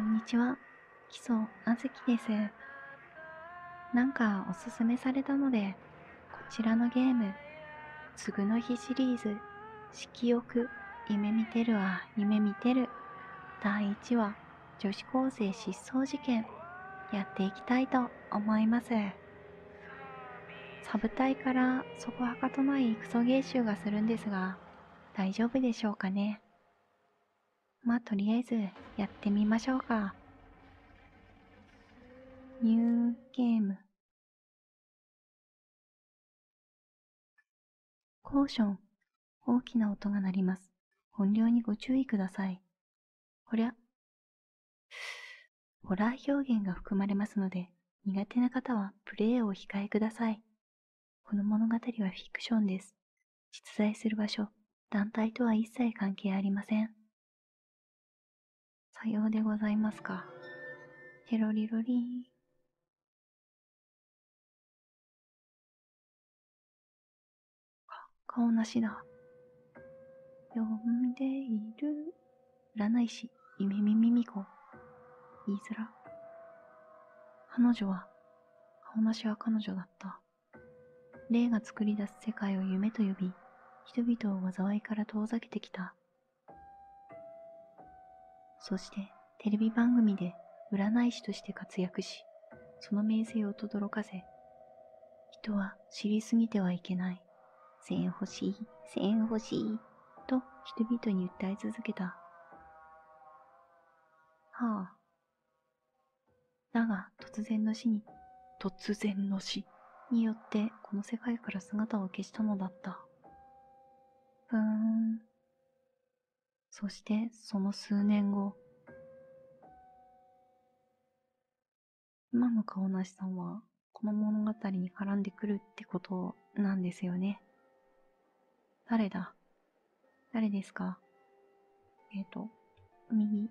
こんにちは。基礎あずきです。なんかおすすめされたので、こちらのゲーム、つぐの日シリーズ、色欲、夢見てるわ、夢見てる。第1話、女子高生失踪事件、やっていきたいと思います。サブ隊からそこはかとないクソ芸集がするんですが、大丈夫でしょうかね。まあ、とりあえずやってみましょうか。ニューゲーム。コーション。大きな音が鳴ります。音量にご注意ください。ホラー表現が含まれますので、苦手な方はプレイをお控えください。この物語はフィクションです。実在する場所、団体とは一切関係ありません。さようでございますか。テロリロリーン。顔なしだ。呼んでいる。占い師、夢見ミミコ。言いづら。顔なしは彼女だった。霊が作り出す世界を夢と呼び、人々を災いから遠ざけてきた。そしてテレビ番組で占い師として活躍し、その名声を轟かせ、人は知りすぎてはいけない。1000欲しい、1000欲しい、と人々に訴え続けた。はあ。だが突然の死によってこの世界から姿を消したのだった。そしてその数年後、今の顔なしさんはこの物語に絡んでくるってことなんですよね。誰ですか？右。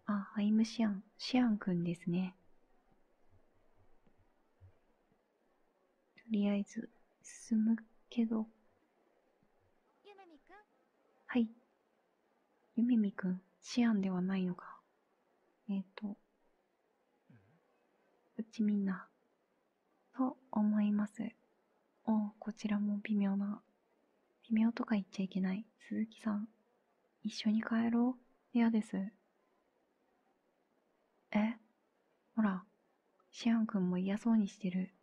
アイムシアンくんですね。とりあえず進むけど。はい。ゆめみくん、シアンではないのか。うちみんな、と思います。こちらも微妙とか言っちゃいけない。鈴木さん、一緒に帰ろう。嫌です。ほら、シアンくんも嫌そうにしてる。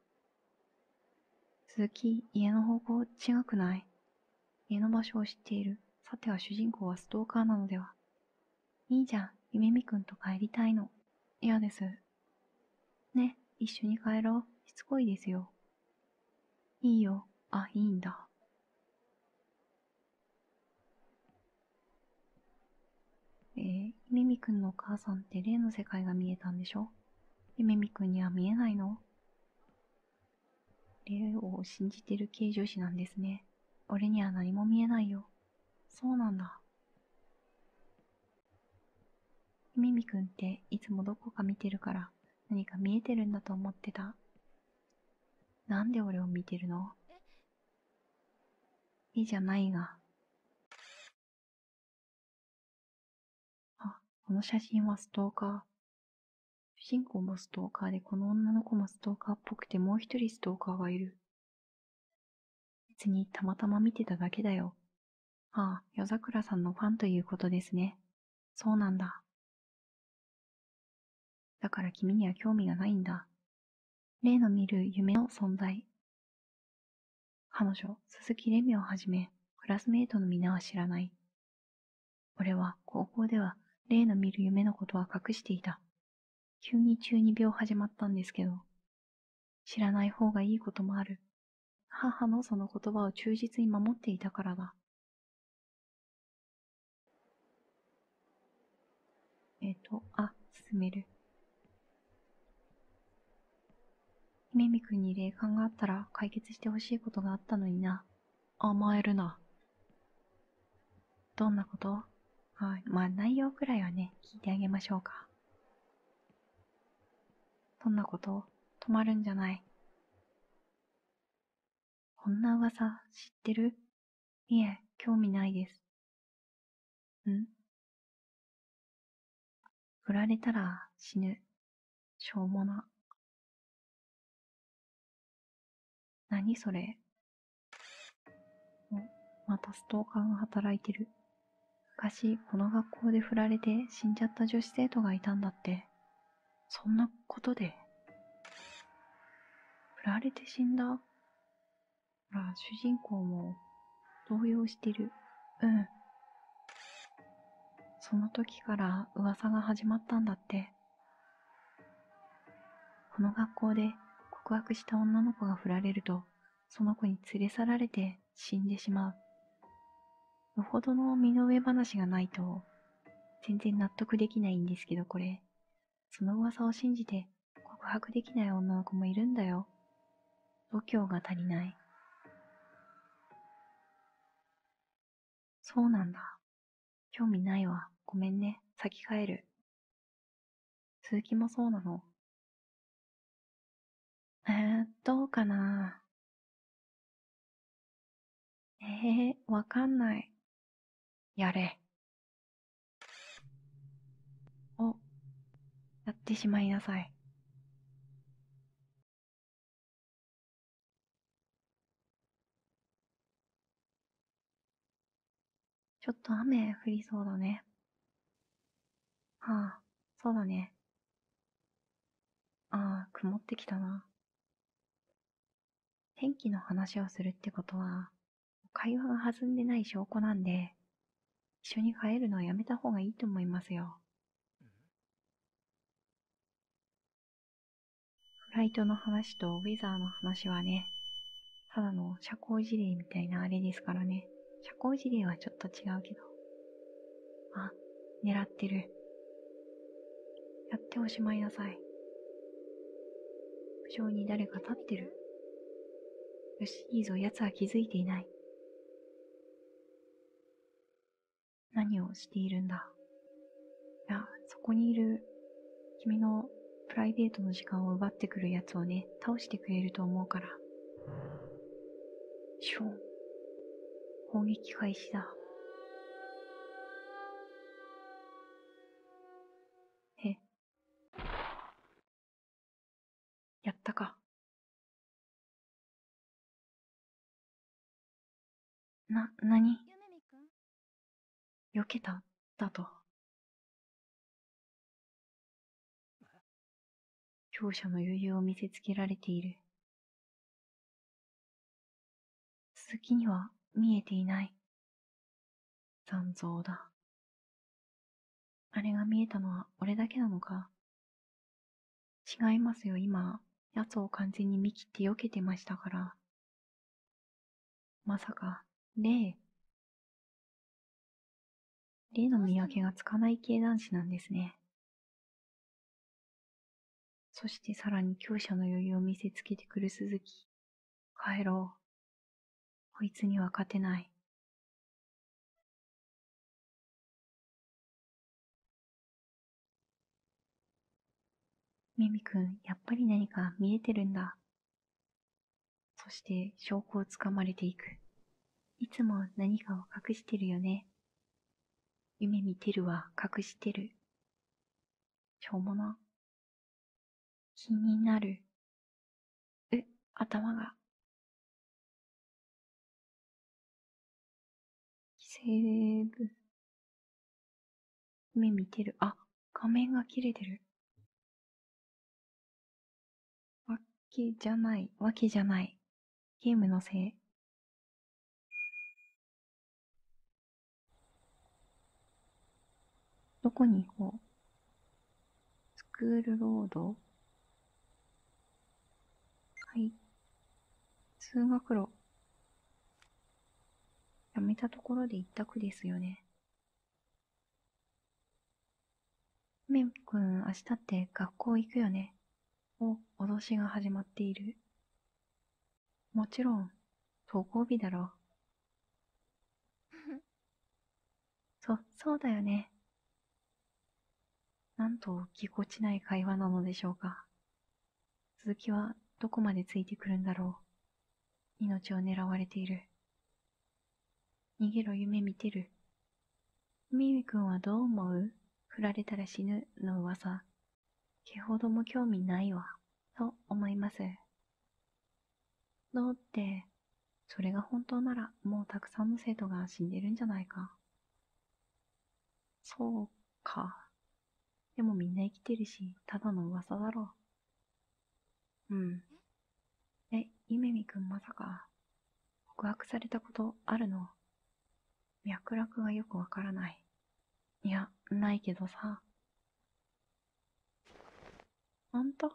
鈴木、家の方向違くない？家の場所を知っている。さては主人公はストーカーなのでは？いいじゃん、夢見くんと帰りたいの。嫌です。ね、一緒に帰ろう。しつこいですよ。いいよ。いいんだ。夢見くんのお母さんって例の世界が見えたんでしょ？夢見くんには見えないの？霊を信じてる系女子なんですね。俺には何も見えないよ。そうなんだ。ミミくんっていつもどこか見てるから何か見えてるんだと思ってた。なんで俺を見てるの？いいじゃないが。この写真はストーカー。主人公もストーカーで、この女の子もストーカーっぽくて、もう一人ストーカーがいる。別にたまたま見てただけだよ。夜桜さんのファンということですね。そうなんだ。だから君には興味がないんだ。例の見る夢の存在。彼女、鈴木レミをはじめ、クラスメイトの皆は知らない。俺は高校では例の見る夢のことは隠していた。急に中二病始まったんですけど、知らない方がいいこともある。母のその言葉を忠実に守っていたからだ。進める。姫美くんに霊感があったら解決してほしいことがあったのにな。甘えるな。どんなこと？内容くらいはね、聞いてあげましょうか。どんなこと？止まるんじゃない。こんな噂知ってる？いえ、興味ないです。振られたら死ぬ。しょうもな。何それ。またストーカーが働いてる。昔、この学校で振られて死んじゃった女子生徒がいたんだって。そんなことで。振られて死んだ。ほら、主人公も動揺してる。うん。その時から噂が始まったんだって。この学校で告白した女の子が振られると、その子に連れ去られて死んでしまう。よほどの身の上話がないと、全然納得できないんですけど、これ。その噂を信じて告白できない女の子もいるんだよ。度胸が足りない。そうなんだ。興味ないわ。ごめんね。先帰る。鈴木もそうなの？どうかな。わかんない。やれ。お、やってしまいなさい。ちょっと雨降りそうだね。はあ、そうだね。ああ、曇ってきたな。天気の話をするってことは、会話が弾んでない証拠なんで、一緒に帰るのはやめた方がいいと思いますよ。フライトの話とウェザーの話はね、ただの社交辞令みたいなあれですからね。社交辞令はちょっと違うけど。あ、狙ってる。やっておしまいなさい。屋上に誰か立ってる。よし、いいぞ、奴は気づいていない。何をしているんだ。いや、そこにいる君のプライベートの時間を奪ってくる奴をね、倒してくれると思うから。シュン。砲撃開始だ。え、やったか。何？避けただと。強者の余裕を見せつけられている。鈴木には見えていない。残像だ。あれが見えたのは俺だけなのか？違いますよ、今、奴を完全に見切って避けてましたから。まさか、例の見分けがつかない系男子なんですね。そしてさらに強者の余裕を見せつけてくる鈴木。帰ろう。こいつには勝てない。ミミ君、やっぱり何か見えてるんだ。そして証拠をつかまれていく。いつも何かを隠してるよね。夢見てるわ、隠してる。しょうもな。気になる。頭が。セーブ。夢見てる。あ、画面が切れてる。わけじゃない。わけじゃない。ゲームのせい。どこに行こう。スクールロード。はい。通学路。やめたところで一択ですよね。めんくん、明日って学校行くよね。脅しが始まっている。もちろん、登校日だろう。そうだよね。なんとぎこちない会話なのでしょうか。鈴木はどこまでついてくるんだろう。命を狙われている。逃げろ、夢見てる。ミミ君はどう思う？振られたら死ぬの噂、毛ほども興味ないわ、と思います。どうって、それが本当ならもうたくさんの生徒が死んでるんじゃないか。そうか。でもみんな生きてるし、ただの噂だろう。うん。ゆめみくんまさか、告白されたことあるの？脈絡がよくわからない。いや、ないけどさ。本当？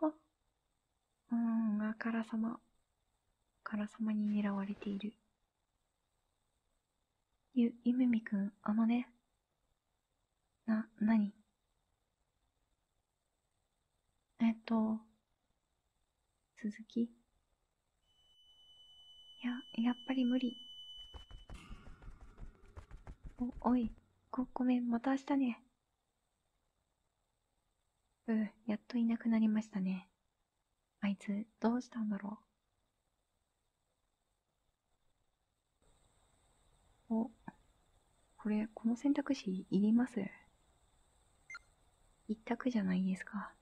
あからさま。あからさまに狙われている。ゆめみくん、なに？続き？やっぱり無理。おい、ごめん、また明日ね。やっといなくなりましたね。あいつ、どうしたんだろう。この選択肢いります？一択じゃないですか。